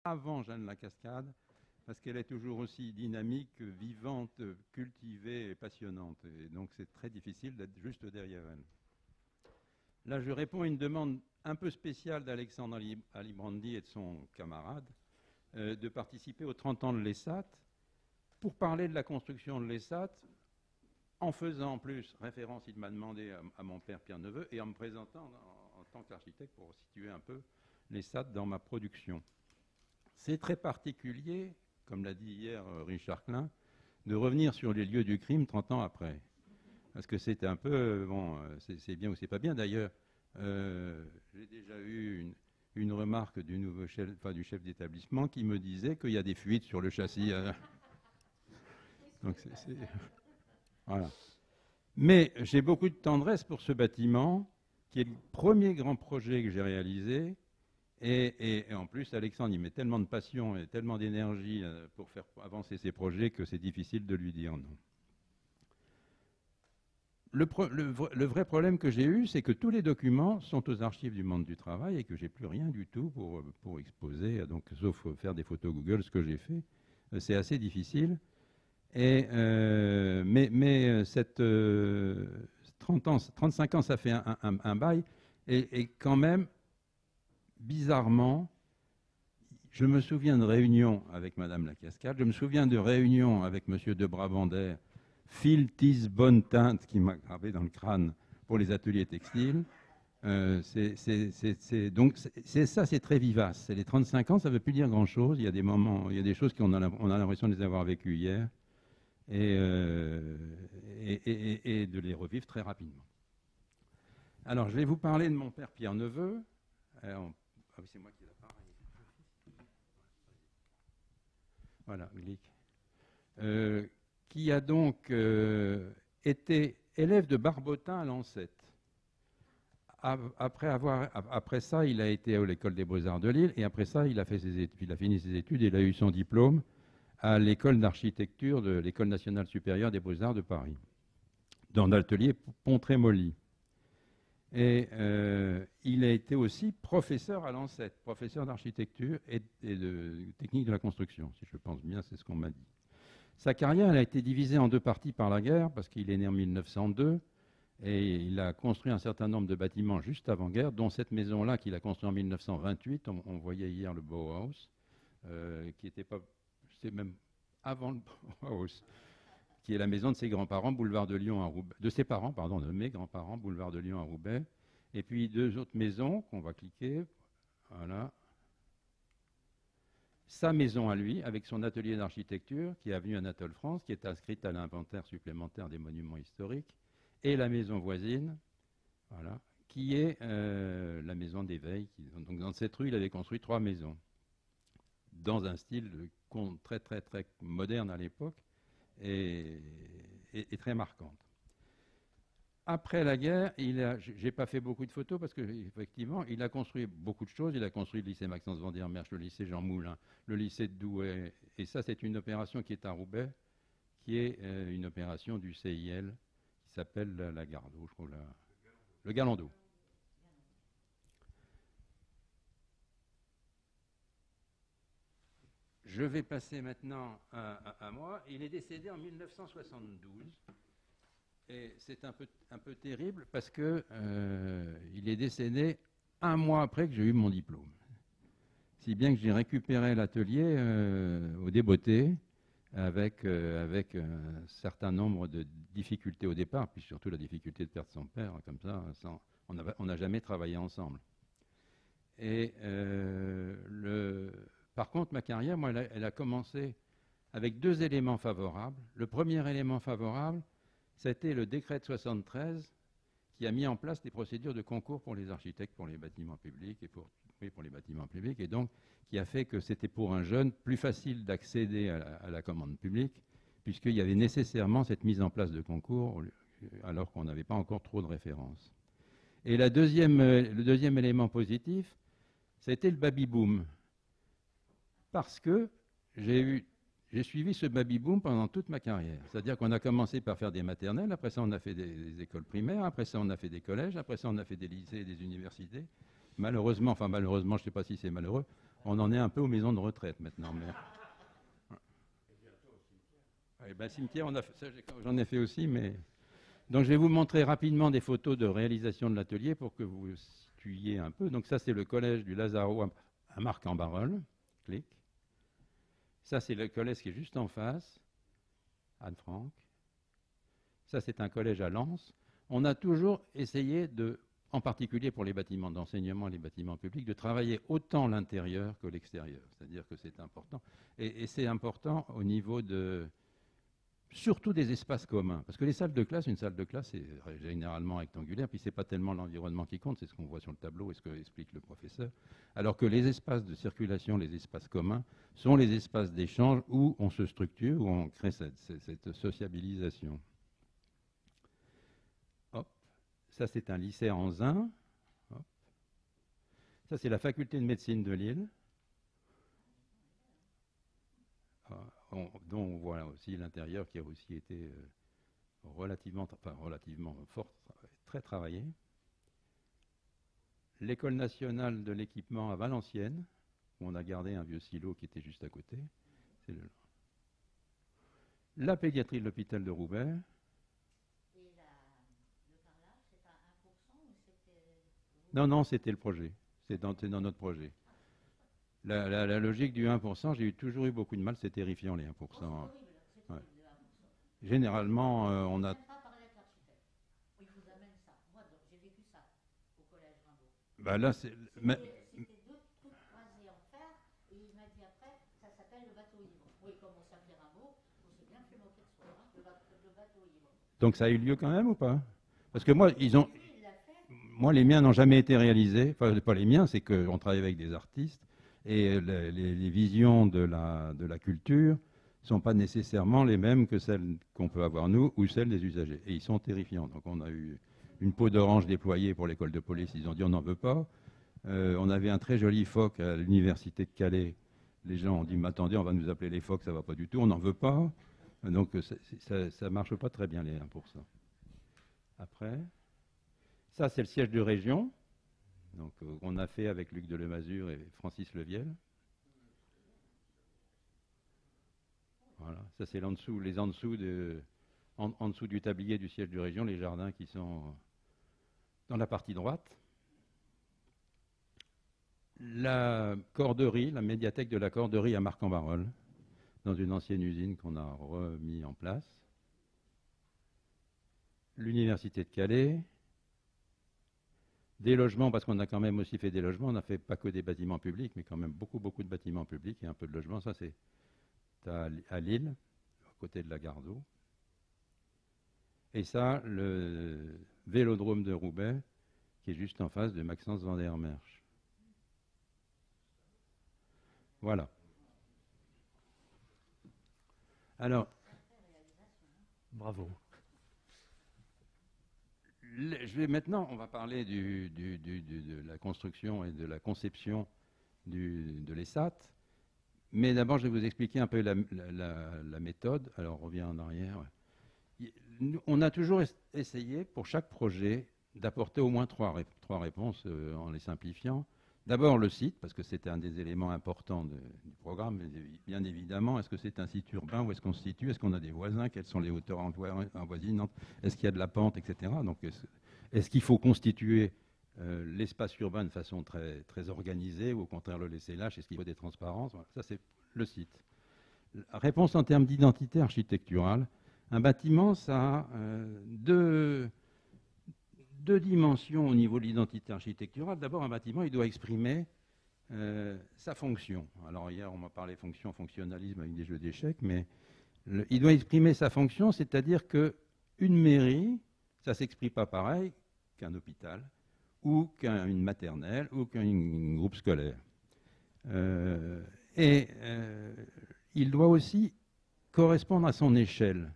avant Jeanne Lacascade, parce qu'elle est toujours aussi dynamique, vivante, cultivée et passionnante. Et donc c'est très difficile d'être juste derrière elle. Là, je réponds à une demande un peu spéciale d'Alexandre Alibrandi et de son camarade de participer aux 30 ans de l'ESAT pour parler de la construction de l'ESAT en faisant en plus référence, il m'a demandé à mon père Pierre Neveu et en me présentant en tant qu'architecte pour situer un peu l'ESAT dans ma production. C'est très particulier, comme l'a dit hier Richard Klein, de revenir sur les lieux du crime 30 ans après. Parce que c'est un peu, bon, c'est bien ou c'est pas bien. D'ailleurs, j'ai déjà eu une remarque du nouveau chef, enfin, du chef d'établissement qui me disait qu'il y a des fuites sur le châssis. Donc voilà. Mais j'ai beaucoup de tendresse pour ce bâtiment, qui est le premier grand projet que j'ai réalisé. Et en plus, Alexandre, il met tellement de passion et tellement d'énergie pour faire avancer ses projets que c'est difficile de lui dire non. Le vrai problème que j'ai eu, c'est que tous les documents sont aux archives du monde du travail et que j'ai plus rien du tout pour exposer, donc, sauf faire des photos Google, ce que j'ai fait. C'est assez difficile. Mais cette 30 ans, 35 ans, ça fait un bail. Et quand même, bizarrement, je me souviens de réunions avec Madame Lacascade, je me souviens de réunions avec Monsieur de Brabander, Phil Tis Bonne Teinte, qui m'a gravé dans le crâne pour les ateliers textiles. Donc ça, c'est très vivace. Les 35 ans, ça ne veut plus dire grand-chose. Il y a des moments, il y a des choses qu'on a l'impression de les avoir vécues hier et de les revivre très rapidement. Alors, je vais vous parler de mon père Pierre Neveu. Ah oui, c'est moi qui ai l'appareil. Voilà, Glick. Qui a donc été élève de Barbotin à Lancette. Après ça, il a été à l'école des Beaux-Arts de Lille, et après ça, il a fini ses études et il a eu son diplôme à l'école d'architecture de l'École nationale supérieure des Beaux-Arts de Paris, dans l'atelier Pont-Trémolly. Et il a été aussi professeur à Lancette, professeur d'architecture et de technique de la construction, si je pense bien, c'est ce qu'on m'a dit. Sa carrière elle a été divisée en deux parties par la guerre, parce qu'il est né en 1902, et il a construit un certain nombre de bâtiments juste avant-guerre, dont cette maison-là qu'il a construite en 1928, on voyait hier le Bauhaus, qui était pas... C'est même avant le Bauhaus, qui est la maison de ses grands-parents, boulevard de Lyon à Roubaix, de ses parents, pardon, de mes grands-parents, boulevard de Lyon à Roubaix, et puis deux autres maisons qu'on va cliquer, voilà. Sa maison à lui, avec son atelier d'architecture, qui est avenue Anatole France, qui est inscrite à l'inventaire supplémentaire des monuments historiques, et la maison voisine, voilà, qui est la maison d'éveil. Donc dans cette rue, il avait construit 3 maisons, dans un style très très très moderne à l'époque, et très marquante. Après la guerre, je n'ai pas fait beaucoup de photos parce qu'effectivement, il a construit beaucoup de choses. Il a construit le lycée Maxence Vandermeersch, le lycée Jean Moulin, le lycée de Douai. Et ça, c'est une opération qui est à Roubaix, qui est une opération du CIL qui s'appelle la Gardeau, je crois, le Galando. Je vais passer maintenant à moi. Il est décédé en 1972. Et c'est un peu terrible parce que il est décédé un mois après que j'ai eu mon diplôme. Si bien que j'ai récupéré l'atelier au Débeauté avec un certain nombre de difficultés au départ, puis surtout la difficulté de perdre son père, comme ça, on n'a jamais travaillé ensemble. Et par contre, ma carrière, moi, elle a commencé avec 2 éléments favorables. Le premier élément favorable, c'était le décret de 73 qui a mis en place des procédures de concours pour les architectes, pour les bâtiments publics et pour les bâtiments publics, et donc qui a fait que c'était pour un jeune plus facile d'accéder à la commande publique, puisqu'il y avait nécessairement cette mise en place de concours, alors qu'on n'avait pas encore trop de références. Et le deuxième élément positif, c'était le baby-boom. Parce que j'ai suivi ce baby-boom pendant toute ma carrière. C'est-à-dire qu'on a commencé par faire des maternelles, après ça on a fait des écoles primaires, après ça on a fait des collèges, après ça on a fait des lycées et des universités. Malheureusement, je ne sais pas si c'est malheureux, On en est un peu aux maisons de retraite maintenant. Mais... Eh ben, cimetière, j'en ai fait aussi, mais... Donc je vais vous montrer rapidement des photos de réalisation de l'atelier pour que vous situiez un peu. Donc ça, c'est le collège du Lazaro à Marc-en-Barœul. Clic. Ça, c'est le collège qui est juste en face, Anne-Franck. Ça, c'est un collège à Lens. On a toujours essayé de, en particulier pour les bâtiments d'enseignement et les bâtiments publics, de travailler autant l'intérieur que l'extérieur. C'est-à-dire que c'est important. Et c'est important au niveau de... surtout des espaces communs. Parce que les salles de classe, une salle de classe, c'est généralement rectangulaire, puis ce n'est pas tellement l'environnement qui compte, c'est ce qu'on voit sur le tableau et ce que explique le professeur. Alors que les espaces de circulation, les espaces communs, sont les espaces d'échange où on se structure, où on crée cette sociabilisation. Hop. Ça, c'est un lycée en Zin. Hop. Ça, c'est la faculté de médecine de Lille. Dont on voit aussi l'intérieur qui a aussi été relativement fort, très travaillé. L'école nationale de l'équipement à Valenciennes, où on a gardé un vieux silo qui était juste à côté. La pédiatrie de l'hôpital de Roubaix. Et le carrelage, c'est à 1% ou c'était... Non, c'était le projet. C'est dans notre projet. La logique du 1%, j'ai toujours eu beaucoup de mal, c'est terrifiant les 1%. Oh, c'est horrible, ouais. Généralement, on a... Il vous amène ça. Moi, j'ai vécu ça au collège Rimbaud. Bah là, c'était deux trucs croisés en fer, et il m'a dit après, ça s'appelle le bateau ivre. Oui, comme on s'appelait Rimbaud, on s'est bien fait moquer de soi, hein, le bateau ivre. Donc ça a eu lieu quand même ou pas? Parce que moi, moi, les miens n'ont jamais été réalisés. Enfin, pas les miens, c'est qu'on travaille avec des artistes. Et les visions de la culture ne sont pas nécessairement les mêmes que celles qu'on peut avoir nous ou celles des usagers. Et ils sont terrifiants. Donc on a eu une peau d'orange déployée pour l'école de police. Ils ont dit on n'en veut pas. On avait un très joli phoque à l'université de Calais. Les gens ont dit mais attendez, on va nous appeler les phoques, ça ne va pas du tout, on n'en veut pas. Donc ça ne marche pas très bien les 1%. Après, ça c'est le siège de région. Donc, on a fait avec Luc de Lemazur et Francis Leviel. Voilà, ça c'est en dessous du tablier du siège de région, les jardins qui sont dans la partie droite. La corderie, la médiathèque de la corderie à Marc-en-Barœul, dans une ancienne usine qu'on a remis en place. L'université de Calais. Des logements, parce qu'on a quand même aussi fait des logements. On n'a fait pas que des bâtiments publics, mais quand même beaucoup de bâtiments publics et un peu de logements. Ça, c'est à Lille, à côté de la gare d'eau. Et ça, le vélodrome de Roubaix, qui est juste en face de Maxence van der Merch. Voilà. Alors, bravo. Maintenant, on va parler de la construction et de la conception de l'ESAT. Mais d'abord, je vais vous expliquer un peu la méthode. Alors, on revient en arrière. On a toujours essayé, pour chaque projet, d'apporter au moins trois réponses en les simplifiant. D'abord, le site, parce que c'était un des éléments importants du programme. Bien évidemment, est-ce que c'est un site urbain? Où est-ce qu'on se situe? Est-ce qu'on a des voisins? Quelles sont les hauteurs avoisinantes? Est-ce qu'il y a de la pente, etc. Donc, est-ce qu'il faut constituer l'espace urbain de façon très, très organisée ou au contraire le laisser lâche? Est-ce qu'il faut des transparences? Voilà, ça, c'est le site. Réponse en termes d'identité architecturale. Un bâtiment, ça a deux dimensions au niveau de l'identité architecturale. D'abord, un bâtiment, il doit exprimer sa fonction. Alors hier, on m'a parlé fonction, fonctionnalisme avec des jeux d'échecs, mais il doit exprimer sa fonction, c'est-à-dire qu'une mairie, ça ne s'exprime pas pareil qu'un hôpital, ou qu'une maternelle, ou qu'un groupe scolaire. Il doit aussi correspondre à son échelle.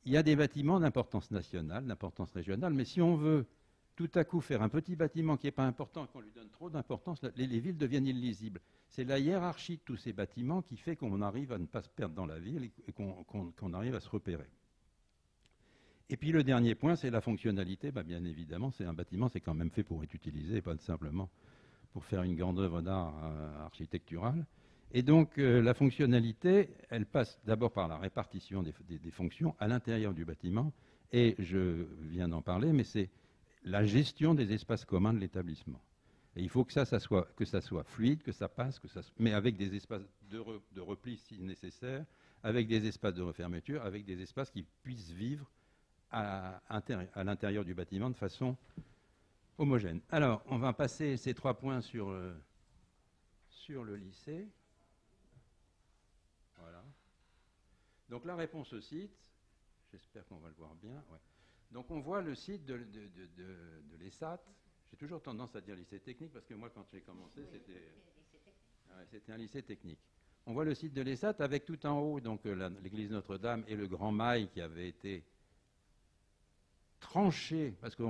Il y a des bâtiments d'importance nationale, d'importance régionale, mais si on veut tout à coup faire un petit bâtiment qui n'est pas important et qu'on lui donne trop d'importance, les villes deviennent illisibles. C'est la hiérarchie de tous ces bâtiments qui fait qu'on arrive à ne pas se perdre dans la ville et qu'on arrive à se repérer. Et puis le dernier point, c'est la fonctionnalité. Bien évidemment, c'est un bâtiment, c'est quand même fait pour être utilisé et pas simplement pour faire une grande œuvre d'art architecturale. Et donc, la fonctionnalité, elle passe d'abord par la répartition des fonctions à l'intérieur du bâtiment. Et je viens d'en parler, mais c'est la gestion des espaces communs de l'établissement. Et il faut que ça soit fluide, que ça passe, mais avec des espaces de repli si nécessaire, avec des espaces de refermeture, avec des espaces qui puissent vivre à l'intérieur du bâtiment de façon homogène. Alors, on va passer ces 3 points sur le lycée. Voilà. Donc la réponse au site, j'espère qu'on va le voir bien. Ouais. Donc on voit le site de l'ESAT. J'ai toujours tendance à dire lycée technique parce que moi quand j'ai commencé c'était un lycée technique. On voit le site de l'ESAT avec tout en haut donc l'église Notre-Dame et le Grand Mail qui avait été tranché, parce que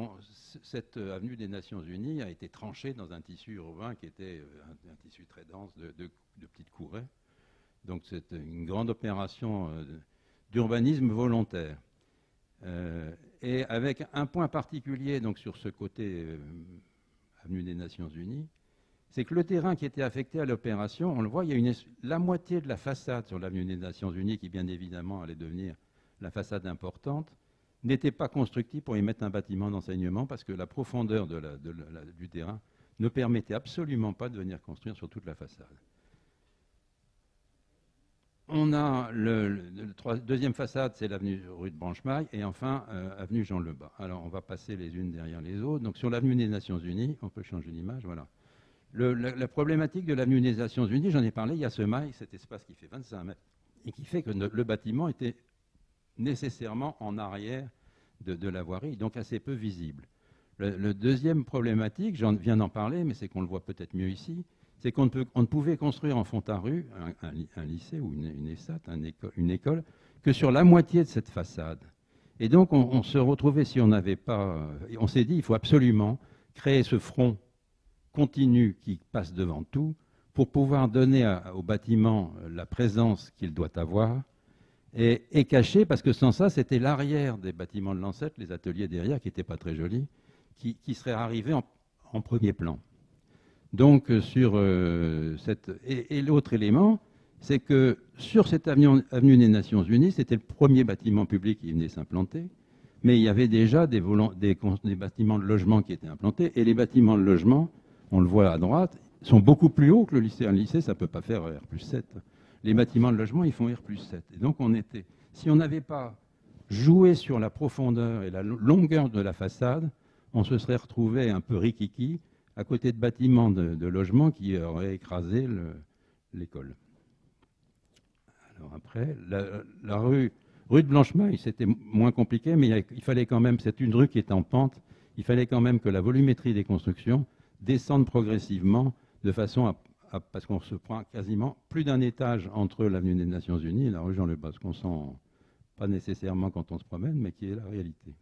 cette avenue des Nations Unies a été tranchée dans un tissu urbain qui était un tissu très dense de petites courées. Donc c'est une grande opération d'urbanisme volontaire. Et avec un point particulier donc, sur ce côté avenue des Nations Unies, c'est que le terrain qui était affecté à l'opération, on le voit, il y a la moitié de la façade sur l'avenue des Nations Unies, qui bien évidemment allait devenir la façade importante, n'était pas constructible pour y mettre un bâtiment d'enseignement parce que la profondeur du terrain ne permettait absolument pas de venir construire sur toute la façade. On a deuxième façade, c'est l'avenue rue de Branchemaille, et enfin, avenue Jean Lebas. Alors, on va passer les unes derrière les autres. Donc, sur l'avenue des Nations Unies, on peut changer l'image, voilà. La problématique de l'avenue des Nations Unies, j'en ai parlé, il y a ce mail, cet espace qui fait 25 mètres, et qui fait que le bâtiment était nécessairement en arrière de la voirie, donc assez peu visible. Le deuxième problématique, j'en viens d'en parler, mais c'est qu'on le voit peut-être mieux ici, c'est qu'on ne pouvait construire en fond à rue un lycée ou une ESAT, une école, que sur la moitié de cette façade. Et donc on se retrouvait, si on n'avait pas... on s'est dit, il faut absolument créer ce front continu qui passe devant tout pour pouvoir donner au bâtiment la présence qu'il doit avoir et cacher, parce que sans ça, c'était l'arrière des bâtiments de l'Ancêtre, les ateliers derrière, qui n'étaient pas très jolis, qui seraient arrivés en premier plan. Donc, sur cette... Et l'autre élément, c'est que sur cette avenue des Nations Unies, c'était le premier bâtiment public qui venait s'implanter, mais il y avait déjà des bâtiments de logement qui étaient implantés, et les bâtiments de logement, on le voit à droite, sont beaucoup plus hauts que le lycée. Un lycée, ça ne peut pas faire R+7. Les bâtiments de logement, ils font R+7. Et donc, si on n'avait pas joué sur la profondeur et la longueur de la façade, on se serait retrouvé un peu rikiki à côté de bâtiments de logement qui auraient écrasé l'école. Alors après, la rue de Blanchemaille, c'était moins compliqué, mais il fallait quand même, c'est une rue qui est en pente, il fallait quand même que la volumétrie des constructions descende progressivement de façon parce qu'on se prend quasiment plus d'un étage entre l'avenue des Nations Unies et la rue Jean Lebas, qu'on sent pas nécessairement quand on se promène, mais qui est la réalité.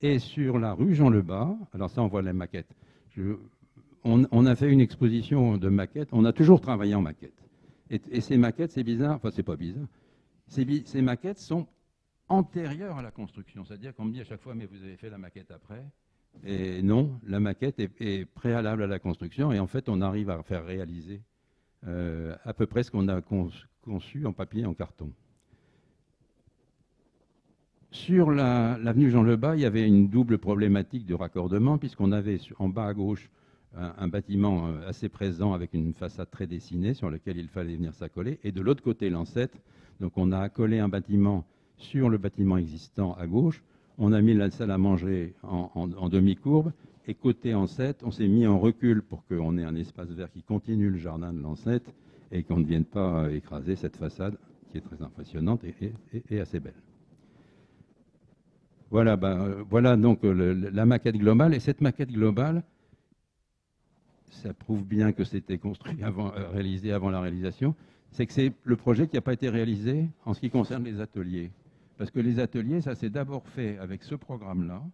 Et sur la rue Jean Lebas, alors ça on voit les maquettes. On a fait une exposition de maquettes, on a toujours travaillé en maquettes. Et ces maquettes, c'est bizarre, enfin c'est pas bizarre, ces maquettes sont antérieures à la construction. C'est-à-dire qu'on me dit à chaque fois, mais vous avez fait la maquette après. Et non, la maquette est préalable à la construction et en fait on arrive à faire réaliser à peu près ce qu'on a conçu en papier et en carton. Sur l'avenue Jean Lebas, il y avait une double problématique de raccordement puisqu'on avait en bas à gauche un bâtiment assez présent avec une façade très dessinée sur lequel il fallait venir s'accoler et de l'autre côté l'Ancêtre. Donc on a accolé un bâtiment sur le bâtiment existant à gauche. On a mis la salle à manger en demi-courbe et côté Ancêtre, on s'est mis en recul pour qu'on ait un espace vert qui continue le jardin de l'Ancêtre et qu'on ne vienne pas écraser cette façade qui est très impressionnante et assez belle. Voilà, voilà donc la maquette globale. Et cette maquette globale, ça prouve bien que c'était construit réalisé avant la réalisation, c'est que c'est le projet qui n'a pas été réalisé en ce qui concerne les ateliers. Parce que les ateliers, ça s'est d'abord fait avec ce programme-là,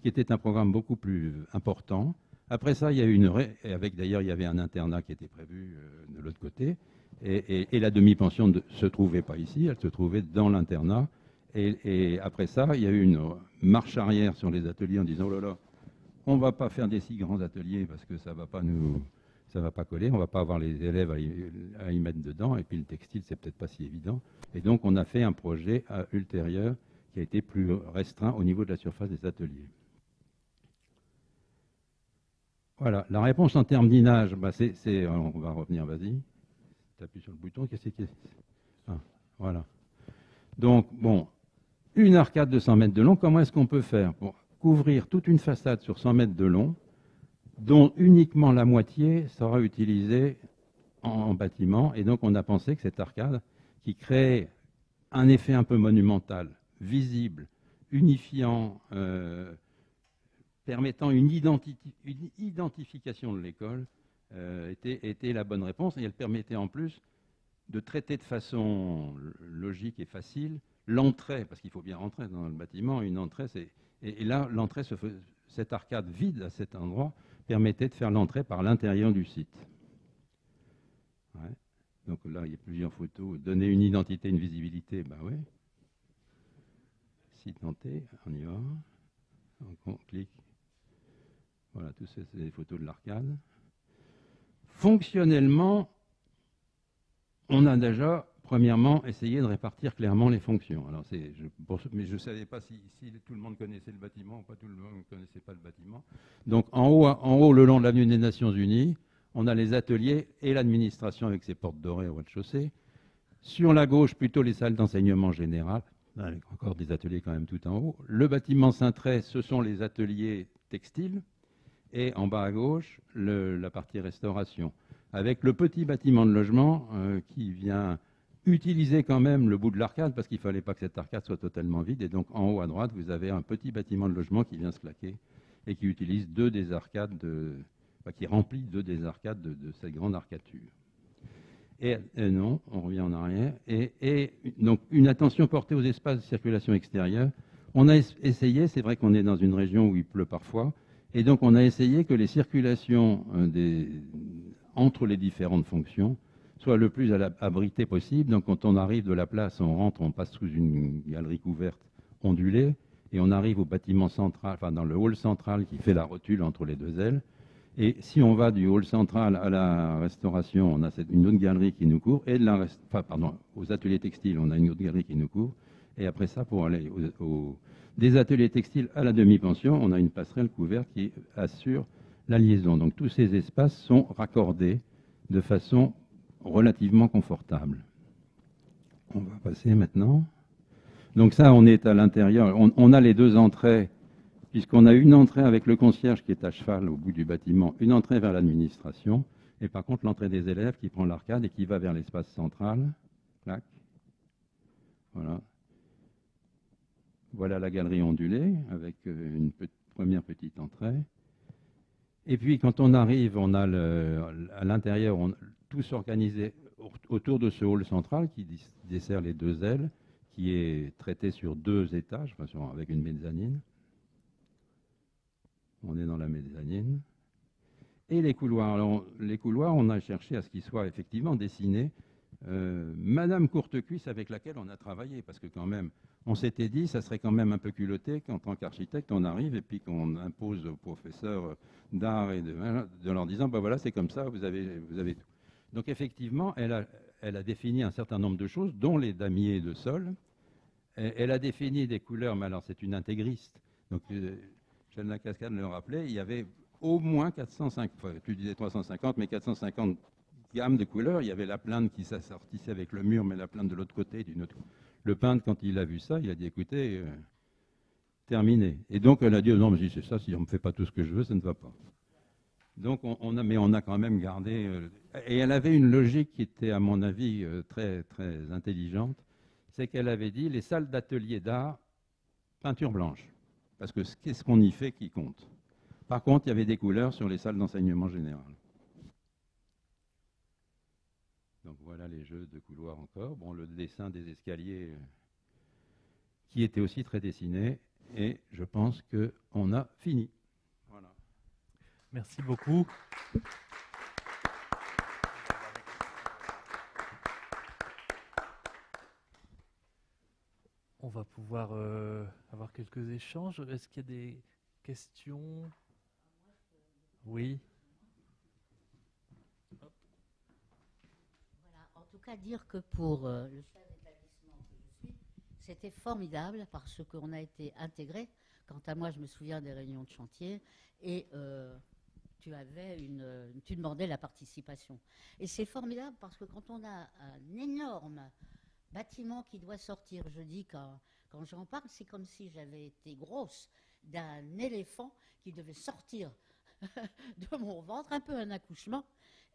qui était un programme beaucoup plus important. Après ça, il y a eu d'ailleurs, il y avait un internat qui était prévu de l'autre côté. Et la demi-pension ne se trouvait pas ici, elle se trouvait dans l'internat. Et après ça, il y a eu une marche arrière sur les ateliers en disant « Oh là là, on ne va pas faire des si grands ateliers parce que ça ne va pas ça ne va pas coller, on ne va pas avoir les élèves à y mettre dedans, et puis le textile, c'est peut-être pas si évident. Et donc, on a fait un projet ultérieur qui a été plus restreint au niveau de la surface des ateliers. Voilà, la réponse en termes d'inage, bah on va revenir, vas-y. Tu appuies sur le bouton, qu'est-ce que c'est? Ah, voilà. Donc, bon, une arcade de 100 mètres de long, comment est-ce qu'on peut faire pour couvrir toute une façade sur 100 mètres de long, dont uniquement la moitié sera utilisée en bâtiment. Et donc, on a pensé que cette arcade, qui crée un effet un peu monumental, visible, unifiant, permettant une identification de l'école, était la bonne réponse. Et elle permettait en plus de traiter de façon logique et facile l'entrée, parce qu'il faut bien rentrer dans le bâtiment. Une entrée, et là, l'entrée, cette arcade vide à cet endroit, permettait de faire l'entrée par l'intérieur du site. Ouais. Donc là, il y a plusieurs photos. Donner une identité, une visibilité, ben oui. Site tenté, on y va. Donc on clique. Voilà, tout ça, c'est des photos de l'arcade. Fonctionnellement, on a déjà, premièrement, essayé de répartir clairement les fonctions. Alors mais je ne savais pas si tout le monde connaissait le bâtiment ou pas tout le monde ne connaissait pas le bâtiment. Donc en haut, le long de l'avenue des Nations Unies, on a les ateliers et l'administration avec ses portes dorées au rez-de-chaussée. Sur la gauche, plutôt les salles d'enseignement général, avec encore des ateliers quand même tout en haut. Le bâtiment cintré, ce sont les ateliers textiles. Et en bas à gauche, la partie restauration, avec le petit bâtiment de logement qui vient utiliser quand même le bout de l'arcade, parce qu'il ne fallait pas que cette arcade soit totalement vide. Et donc en haut à droite, vous avez un petit bâtiment de logement qui vient se claquer et qui utilise deux des arcades, qui remplit deux des arcades de cette grande arcature. Et non, on revient en arrière. Et donc une attention portée aux espaces de circulation extérieure. On a essayé, c'est vrai qu'on est dans une région où il pleut parfois, et donc on a essayé que les circulations entre les différentes fonctions soient le plus abritées possible. Donc quand on arrive de la place, on rentre, on passe sous une galerie couverte ondulée, et on arrive au bâtiment central, enfin dans le hall central qui fait la rotule entre les deux ailes. Et si on va du hall central à la restauration, on a une autre galerie qui nous couvre, et aux ateliers textiles, on a une autre galerie qui nous couvre. Et après ça, pour aller des ateliers textiles à la demi-pension, on a une passerelle couverte qui assure la liaison. Donc tous ces espaces sont raccordés de façon relativement confortable. On va passer maintenant. Donc ça, on est à l'intérieur. On a les deux entrées, puisqu'on a une entrée avec le concierge qui est à cheval au bout du bâtiment, une entrée vers l'administration, et par contre l'entrée des élèves qui prend l'arcade et qui va vers l'espace central. Clac. Voilà. Voilà la galerie ondulée avec une première petite entrée. Et puis quand on arrive, on a à l'intérieur tout s'organisé autour de ce hall central qui dessert les deux ailes, qui est traité sur deux étages, avec une mezzanine. On est dans la mezzanine. Et les couloirs. Alors, les couloirs, on a cherché à ce qu'ils soient effectivement dessinés. Madame Courtecuisse, avec laquelle on a travaillé, parce que quand même, on s'était dit, ça serait quand même un peu culotté qu'en tant qu'architecte, on arrive et puis qu'on impose aux professeurs d'art et de leur disant, ben voilà, c'est comme ça, vous avez tout. Donc effectivement, elle a défini un certain nombre de choses, dont les damiers de sol. Elle a défini des couleurs, mais alors c'est une intégriste. Donc, Chalna Cascade le rappelait, il y avait au moins 450, enfin, tu disais 350, mais 450 gammes de couleurs. Il y avait la plainte qui s'assortissait avec le mur, mais la plainte de l'autre côté, d'une autre. Le peintre, quand il a vu ça, il a dit, écoutez, terminé. Et donc, elle a dit, non, mais c'est ça, si on ne me fait pas tout ce que je veux, ça ne va pas. Donc, mais on a quand même gardé... et elle avait une logique qui était, à mon avis, très, très intelligente. C'est qu'elle avait dit, les salles d'atelier d'art, peinture blanche. Parce que qu'est-ce qu'on y fait qui compte. Par contre, il y avait des couleurs sur les salles d'enseignement général. Donc voilà les jeux de couloirs encore. Bon, le dessin des escaliers qui était aussi très dessiné. Et je pense qu'on a fini. Voilà. Merci beaucoup. On va pouvoir avoir quelques échanges. Est-ce qu'il y a des questions? Oui. qu'à dire que pour le chef d'établissement que je suis, c'était formidable parce qu'on a été intégrés. Quant à moi, je me souviens des réunions de chantier et tu demandais la participation. Et c'est formidable parce que quand on a un énorme bâtiment qui doit sortir, je dis quand j'en parle, c'est comme si j'avais été grosse d'un éléphant qui devait sortir de mon ventre, un peu un accouchement,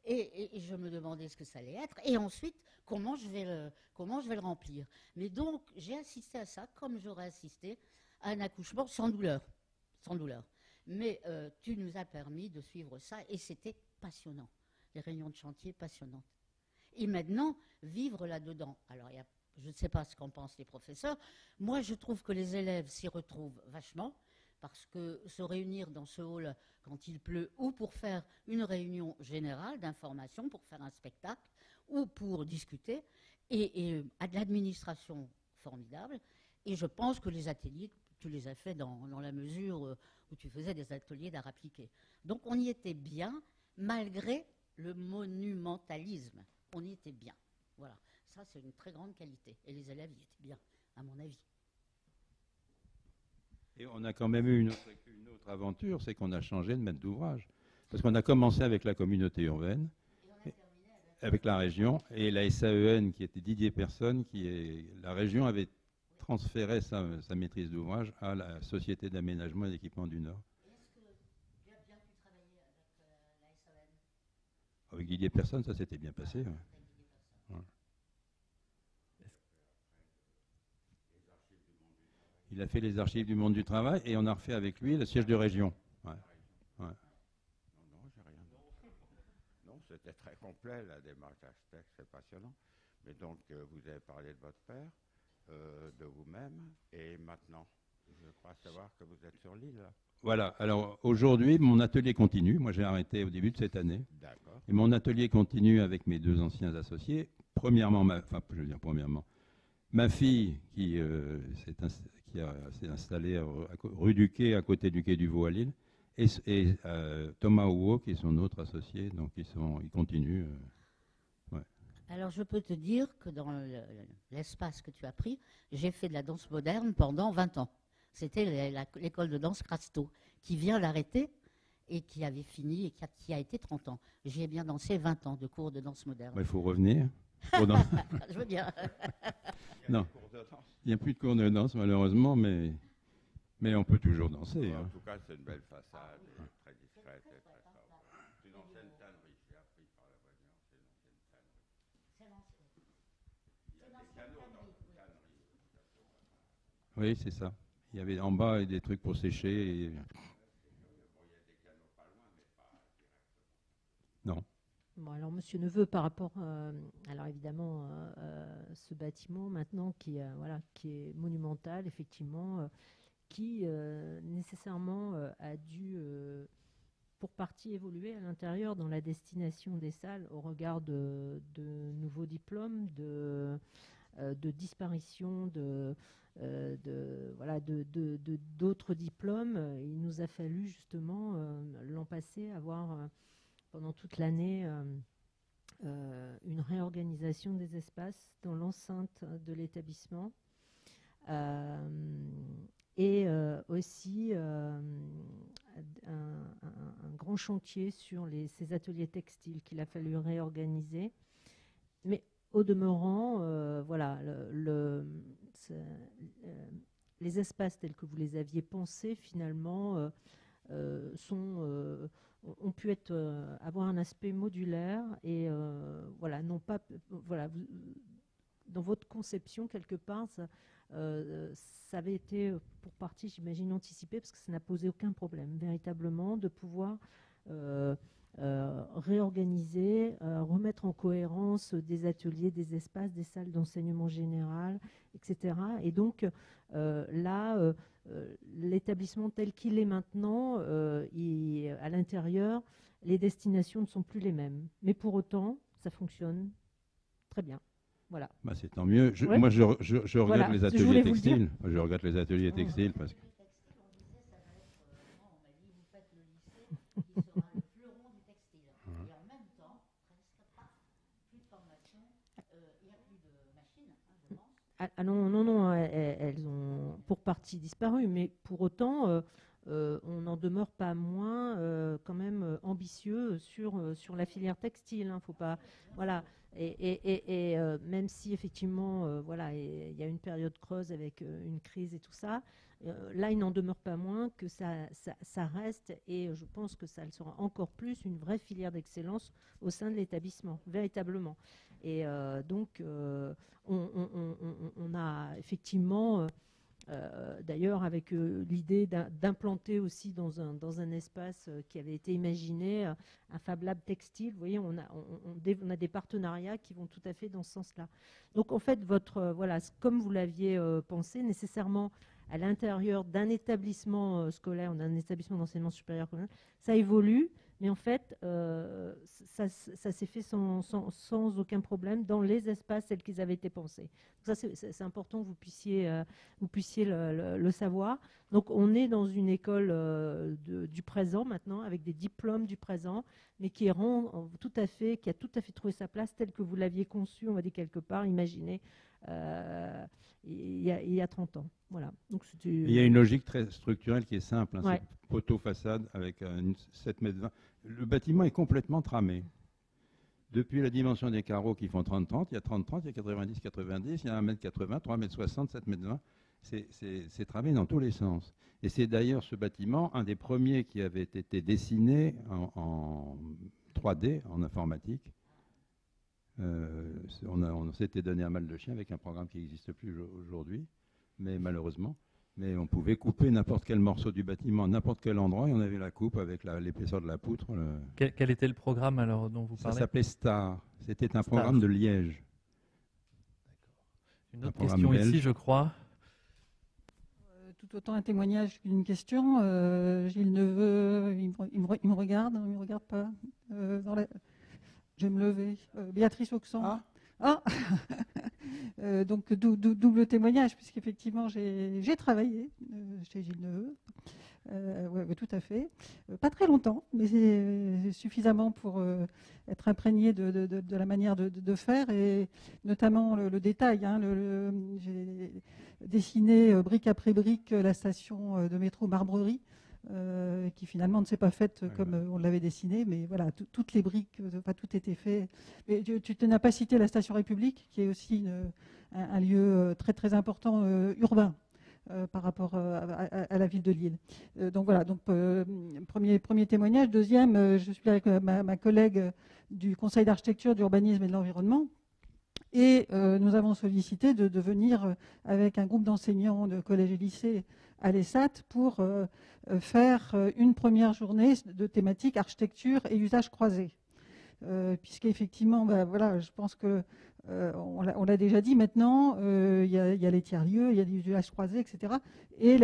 et je me demandais ce que ça allait être, et ensuite comment je vais le remplir. Mais donc j'ai assisté à ça comme j'aurais assisté à un accouchement sans douleur, sans douleur. Mais tu nous as permis de suivre ça, et c'était passionnant, les réunions de chantier passionnantes. Et maintenant, vivre là-dedans. Alors, je ne sais pas ce qu'en pensent les professeurs. Moi, je trouve que les élèves s'y retrouvent vachement, parce que se réunir dans ce hall quand il pleut, ou pour faire une réunion générale d'information, pour faire un spectacle, ou pour discuter, et à de l'administration formidable. Et je pense que les ateliers, tu les as faits dans la mesure où tu faisais des ateliers d'art appliqué. Donc on y était bien, malgré le monumentalisme. On y était bien. Voilà. Ça, c'est une très grande qualité. Et les élèves y étaient bien, à mon avis. Et on a quand même eu une autre aventure, c'est qu'on a changé de maître d'ouvrage. Parce qu'on a commencé avec la communauté urbaine, avec la région, et la SAEN, qui était Didier Personne, la région avait transféré sa maîtrise d'ouvrage à la Société d'aménagement et d'équipement du Nord. Et est-ce que tu as bien pu travailler avec la SAEN? Avec Didier Personne, ça s'était bien passé. Ouais. Ouais. Il a fait les archives du monde du travail et on a refait avec lui le siège de région. Ouais. Ouais. Non, j'ai rien d'autre. Non, c'était très complet, la démarche d'Aztec, c'est passionnant. Mais donc, vous avez parlé de votre père, de vous-même, et maintenant, je crois savoir que vous êtes sur l'île. Là. Voilà, alors aujourd'hui, mon atelier continue. Moi, j'ai arrêté au début de cette année. D'accord. Et mon atelier continue avec mes deux anciens associés. Premièrement, ma fille qui s'est installée rue du Quai, à côté du Quai du Vau à Lille, et Thomas Ouo, qui est son autre associé, donc ils continuent. Ouais. Alors, je peux te dire que dans l'espace que tu as pris, j'ai fait de la danse moderne pendant 20 ans. C'était l'école de danse Crasto, qui vient d'arrêter et qui avait fini et qui a été 30 ans. J'y ai bien dansé 20 ans de cours de danse moderne. Il faut revenir. Je veux bien. Non, il n'y a plus de cours de danse, malheureusement, mais on peut toujours danser. En Hein. tout cas, c'est une belle façade, très discrète et très sobre. C'est une ancienne tannerie, j'ai appris par la voiture, c'est une ancienne tannerie. Il y a des canaux dans la tannerie. Oui, c'est ça. Il y avait en bas des trucs pour sécher. Et... Bon, il y a des canaux pas loin, mais pas directement. Non. Bon, alors, Monsieur Neveu, par rapport, alors évidemment, ce bâtiment maintenant qui est monumental, effectivement, qui nécessairement a dû, pour partie, évoluer à l'intérieur dans la destination des salles au regard de nouveaux diplômes, de disparition d'autres diplômes. Il nous a fallu justement l'an passé avoir pendant toute l'année une réorganisation des espaces dans l'enceinte de l'établissement et aussi un grand chantier sur ces ateliers textiles qu'il a fallu réorganiser. Mais au demeurant, les espaces tels que vous les aviez pensés finalement ont pu avoir un aspect modulaire et dans votre conception quelque part ça avait été pour partie, j'imagine, anticipé parce que ça n'a posé aucun problème véritablement de pouvoir réorganiser, remettre en cohérence des ateliers, des espaces, des salles d'enseignement général, etc. Et donc l'établissement tel qu'il est maintenant, à l'intérieur, les destinations ne sont plus les mêmes. Mais pour autant, ça fonctionne très bien. Voilà. Bah, c'est tant mieux. Moi, je regarde les ateliers textiles. Je regarde les ateliers textiles parce que... On m'a dit, vous faites le lycée qui sera le fleuron du textile. Et en même temps, presque pas, plus de formation non, non, non, elles ont pour partie disparu, mais pour autant, on n'en demeure pas moins quand même ambitieux sur la filière textile. Faut pas, voilà. Et même si effectivement, voilà, il y a une période creuse avec une crise et tout ça, là, il n'en demeure pas moins que ça reste, et je pense que ça le sera encore plus, une vraie filière d'excellence au sein de l'établissement, véritablement. Et donc, on a effectivement, d'ailleurs, avec l'idée d'implanter aussi dans un espace qui avait été imaginé, un Fab Lab textile. Vous voyez, on a des partenariats qui vont tout à fait dans ce sens-là. Donc, en fait, voilà, comme vous l'aviez pensé, nécessairement à l'intérieur d'un établissement scolaire ou d'un établissement d'enseignement supérieur, ça évolue. Mais en fait, ça s'est fait sans aucun problème dans les espaces tels qu'ils avaient été pensés. Donc ça, c'est important que vous puissiez le savoir. Donc, on est dans une école du présent maintenant, avec des diplômes du présent, mais qui a tout à fait trouvé sa place telle que vous l'aviez conçue, on va dire quelque part, imaginé il y a 30 ans. Voilà. Donc, il y a une logique très structurelle qui est simple. Ouais. C'est poteau-façade avec 7 mètres 20. Le bâtiment est complètement tramé. Depuis la dimension des carreaux qui font 30-30, il y a 30-30, il y a 90-90, il y a 1m80, 3m60, 7m20. C'est tramé dans tous les sens. Et c'est d'ailleurs ce bâtiment, un des premiers qui avait été dessiné en 3D, en informatique. On s'était donné un mal de chien avec un programme qui n'existe plus aujourd'hui, mais malheureusement. Mais on pouvait couper n'importe quel morceau du bâtiment, n'importe quel endroit, et on avait la coupe avec l'épaisseur de la poutre. Quel était le programme alors dont vous Ça parlez? s'appelait STAR. C'était un Star. programme de Liège. Une autre programme question belge. ici, je crois. Tout autant un témoignage qu'une question. Gilles Neveu, il me regarde, il ne me regarde pas. Je vais me lever. Béatrice Auxan. Ah. Donc double témoignage, puisqu'effectivement j'ai travaillé chez Gilles Neveu. Ouais, tout à fait. Pas très longtemps, mais c'est suffisamment pour être imprégné de la manière de faire, et notamment le détail. J'ai dessiné brique après brique la station de métro Marbrerie, qui finalement ne s'est pas faite comme on l'avait dessiné, mais voilà, toutes les briques, tout était fait. Mais tu n'as pas cité la station République, qui est aussi un lieu très très important urbain. Par rapport à la ville de Lille. Donc voilà, premier témoignage. Deuxième, je suis avec ma collègue du Conseil d'architecture, d'urbanisme et de l'environnement, et nous avons sollicité de venir avec un groupe d'enseignants de collège et lycée à l'ESAT pour faire une première journée de thématique architecture et usages croisés. Puisqu'effectivement, voilà, je pense que on l'a déjà dit maintenant, il y a les tiers-lieux, il y a des usages croisés, etc. Et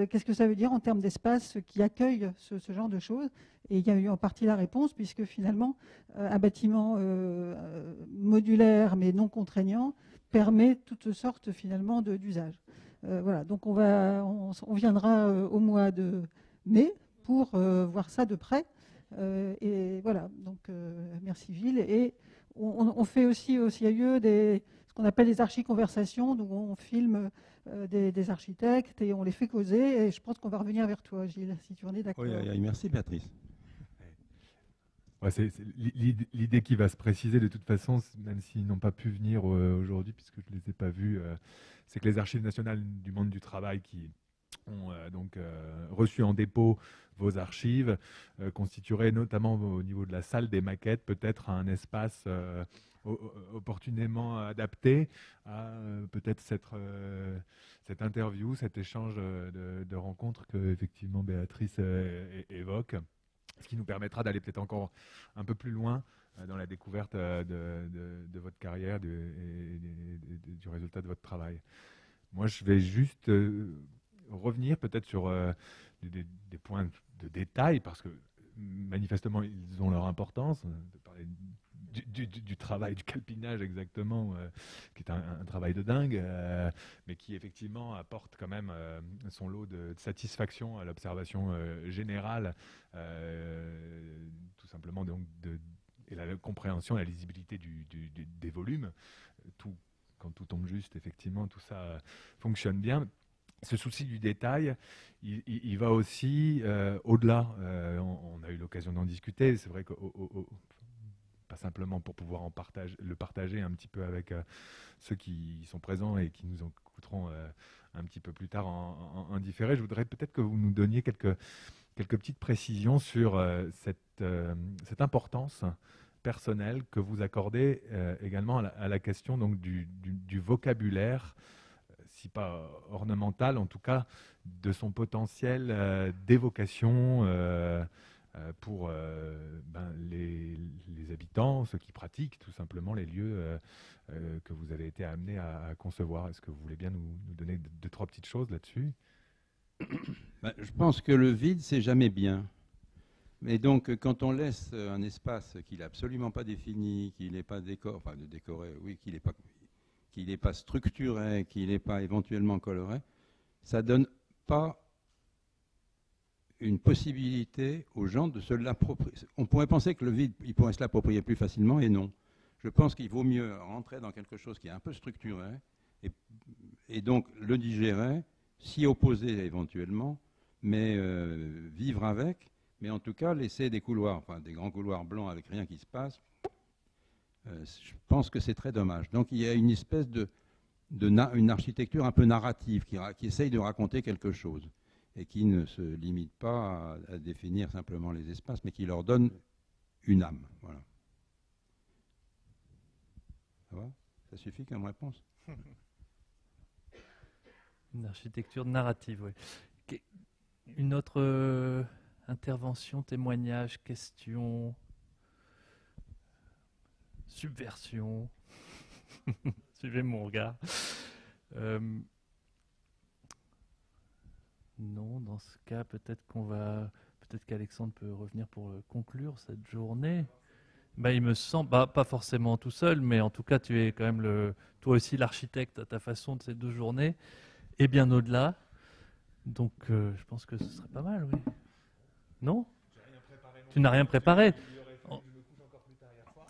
qu'est-ce que ça veut dire en termes d'espace qui accueille ce genre de choses? Et il y a eu en partie la réponse, puisque finalement, un bâtiment modulaire mais non contraignant permet toutes sortes finalement d'usages. Voilà, donc on viendra au mois de mai pour voir ça de près. Et voilà, donc merci Gilles. Et on fait aussi au CIE ce qu'on appelle des archi-conversations, donc on filme des architectes et on les fait causer. Et je pense qu'on va revenir vers toi, Gilles, si tu en es d'accord. Oui, merci Béatrice. Ouais, c'est l'idée qui va se préciser de toute façon, même s'ils n'ont pas pu venir aujourd'hui, puisque je ne les ai pas vus, c'est que les archives nationales du monde du travail qui ont reçu en dépôt vos archives constitueraient notamment au niveau de la salle des maquettes peut-être un espace opportunément adapté à peut-être cette interview, cet échange de rencontres que effectivement Béatrice évoque, ce qui nous permettra d'aller peut-être encore un peu plus loin dans la découverte de votre carrière et du résultat de votre travail. Moi, je vais juste revenir peut-être sur des points de détail, parce que manifestement, ils ont leur importance. De parler du travail, du calpinage exactement, qui est un travail de dingue, mais qui effectivement apporte quand même son lot de satisfaction à l'observation générale, tout simplement donc et la compréhension, la lisibilité des volumes, tout quand tout tombe juste, effectivement, tout ça fonctionne bien. Ce souci du détail, il va aussi au-delà. On a eu l'occasion d'en discuter. C'est vrai que pas simplement pour pouvoir le partager un petit peu avec ceux qui sont présents et qui nous écouteront un petit peu plus tard en différé. Je voudrais peut-être que vous nous donniez quelques petites précisions sur cette importance personnelle que vous accordez également à la question donc, du vocabulaire, si pas ornemental, en tout cas de son potentiel d'évocation pour les habitants, ceux qui pratiquent tout simplement les lieux que vous avez été amenés à concevoir. Est-ce que vous voulez bien nous donner deux, trois petites choses là-dessus ? Je pense que le vide, c'est jamais bien. Mais donc, quand on laisse un espace qu'il n'est absolument pas défini, qu'il n'est pas décoré, oui, qu'il n'est pas structuré, qu'il n'est pas éventuellement coloré, ça ne donne pas une possibilité aux gens de se l'approprier. On pourrait penser que le vide, ils pourraient se l'approprier plus facilement, et non. Je pense qu'il vaut mieux rentrer dans quelque chose qui est un peu structuré, et donc le digérer, s'y opposer éventuellement, mais vivre avec, mais en tout cas laisser des couloirs, des grands couloirs blancs avec rien qui se passe. Je pense que c'est très dommage. Donc il y a une espèce une architecture un peu narrative qui essaye de raconter quelque chose et qui ne se limite pas à définir simplement les espaces, mais qui leur donne une âme. Voilà. Ça va ? Ça suffit comme réponse ? Une architecture narrative, oui. Une autre intervention, témoignage, question, subversion. Suivez mon regard. Non, dans ce cas, peut-être qu'Alexandre peut revenir pour conclure cette journée. Il me semble, pas forcément tout seul, mais en tout cas, tu es quand même toi aussi l'architecte à ta façon de ces 2 journées, et bien au-delà. Donc, je pense que ce serait pas mal, oui. Non ? Tu n'as rien préparé ?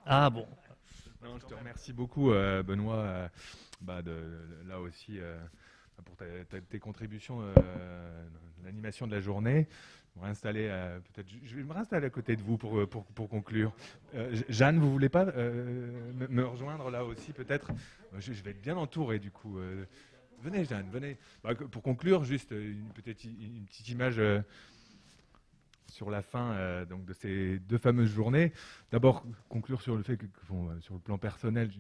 Ah bon. Non, je te remercie beaucoup, Benoît, là aussi, pour tes contributions à l'animation de la journée. Je vais me réinstaller à côté de vous pour conclure. Jeanne, vous voulez pas me rejoindre là aussi peut-être ? Je vais être bien entouré du coup. Venez Jeanne, venez. Pour conclure, juste peut-être une petite image sur la fin donc de ces 2 fameuses journées. D'abord, conclure sur le fait que sur le plan personnel, j'ai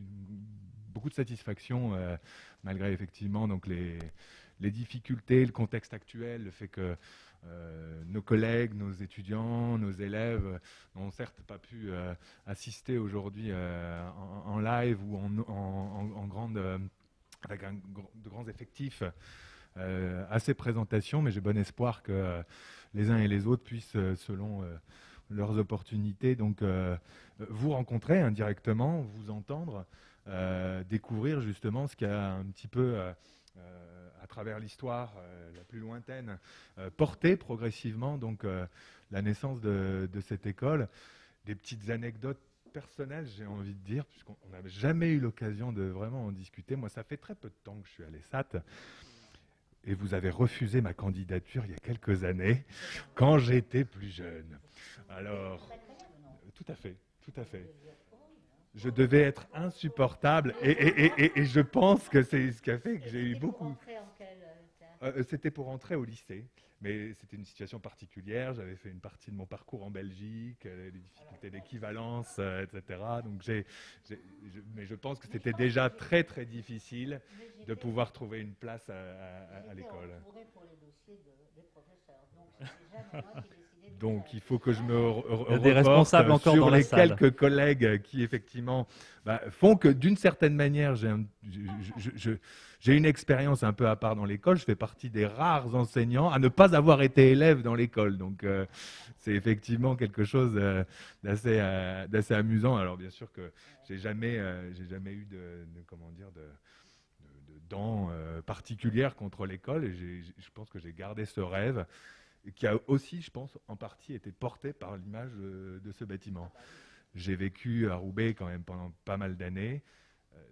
beaucoup de satisfaction malgré effectivement donc les difficultés, le contexte actuel, le fait que nos collègues, nos étudiants, nos élèves n'ont certes pas pu assister aujourd'hui en live ou avec de grands effectifs à ces présentations, mais j'ai bon espoir que les uns et les autres puissent, selon leurs opportunités, donc vous rencontrer indirectement, vous entendre, découvrir justement ce qu'il y a un petit peu à travers l'histoire la plus lointaine, porter progressivement donc la naissance de cette école. Des petites anecdotes personnelles, j'ai envie de dire, puisqu'on n'a jamais eu l'occasion de vraiment en discuter. Moi, ça fait très peu de temps que je suis à l'ESAT. Et vous avez refusé ma candidature il y a quelques années, quand j'étais plus jeune. Alors, tout à fait. Je devais être insupportable et je pense que c'est ce qui a fait que j'ai eu beaucoup. C'était pour entrer au lycée, mais c'était une situation particulière. J'avais fait une partie de mon parcours en Belgique, les difficultés d'équivalence, etc. Donc mais je pense que c'était déjà très très difficile de pouvoir trouver une place à l'école. Donc il faut que je me reporte sur les quelques collègues qui effectivement font que d'une certaine manière j'ai une expérience un peu à part dans l'école. Je fais partie des rares enseignants à ne pas avoir été élève dans l'école. Donc c'est effectivement quelque chose d'assez amusant. Alors bien sûr que j'ai jamais eu de dents particulières contre l'école, et je pense que j'ai gardé ce rêve qui a aussi, je pense, en partie été porté par l'image de ce bâtiment. J'ai vécu à Roubaix quand même pendant pas mal d'années.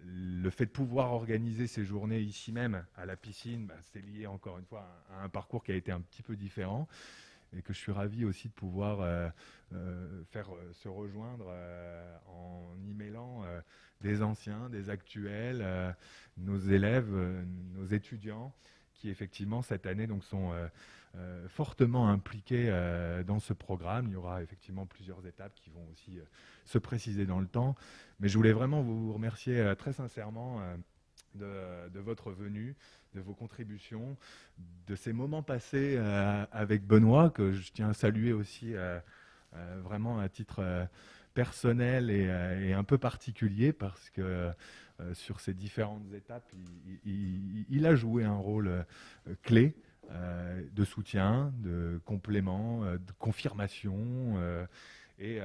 le fait de pouvoir organiser ces journées ici même, à la piscine, c'est lié encore une fois à un parcours qui a été un petit peu différent et que je suis ravi aussi de pouvoir faire se rejoindre en y mêlant des anciens, des actuels, nos élèves, nos étudiants qui effectivement cette année donc, sont fortement impliqués dans ce programme. Il y aura effectivement plusieurs étapes qui vont aussi se préciser dans le temps. Mais je voulais vraiment vous remercier très sincèrement de votre venue, de vos contributions, de ces moments passés avec Benoît, que je tiens à saluer aussi vraiment à titre personnel et un peu particulier, parce que sur ces différentes étapes, il a joué un rôle clé de soutien, de complément, de confirmation. Et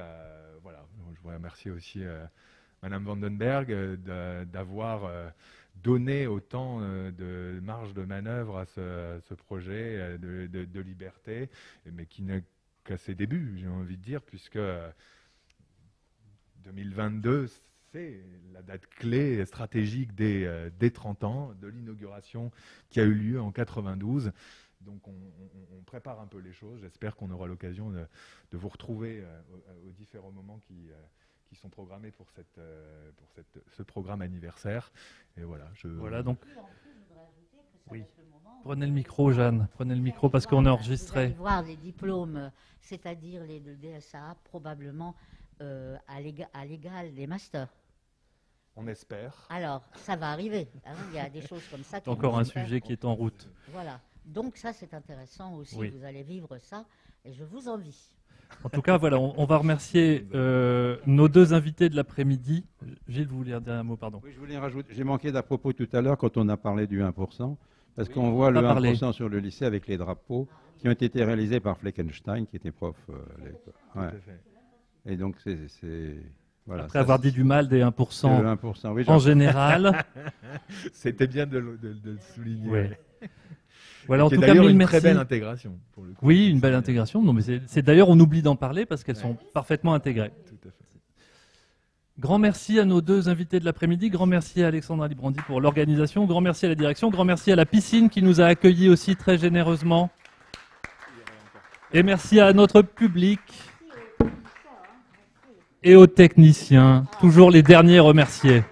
voilà, je voudrais remercier aussi Madame Vandenberg d'avoir donné autant de marge de manœuvre à ce projet de liberté, mais qui n'est qu'à ses débuts, j'ai envie de dire, puisque 2022, c'est la date clé et stratégique des 30 ans de l'inauguration qui a eu lieu en 92. Donc on prépare un peu les choses. J'espère qu'on aura l'occasion de vous retrouver aux différents moments qui sont programmés pour ce programme anniversaire. Et voilà. Voilà donc. Oui. Prenez le micro, Jeanne. Prenez le micro parce qu'on est enregistré. Vous allez voir les diplômes, c'est-à-dire les DSA, probablement à l'égal des masters. On espère. Alors, ça va arriver. Hein, il y a des choses comme ça. C'est encore un sujet qui est en route. Voilà. Donc ça, c'est intéressant aussi. Oui. Vous allez vivre ça et je vous envie. En tout cas, voilà, on va remercier nos deux invités de l'après-midi. Gilles, vous vouliez dire un mot, pardon. Oui, je voulais rajouter. J'ai manqué d'à propos tout à l'heure quand on a parlé du 1%, parce qu'on voit on le a 1% sur le lycée avec les drapeaux qui ont été réalisés par Fleckenstein, qui était prof à l'époque. Ouais. Tout à fait. Et donc, voilà, Après avoir dit du mal des 1%, c'est le 1%. Oui, en général. C'était bien de le souligner. Ouais. Voilà, en Qui est tout cas, d'ailleurs mille une merci. très belle intégration. Pour le coup. Oui, une belle intégration. Non, mais c'est d'ailleurs, on oublie d'en parler parce qu'elles sont parfaitement intégrées. Tout à fait. Grand merci à nos deux invités de l'après-midi. Grand merci à Alexandra Librandi pour l'organisation. Grand merci à la direction. Grand merci à la piscine qui nous a accueillis aussi très généreusement. Et merci à notre public et aux techniciens. Toujours les derniers remerciés.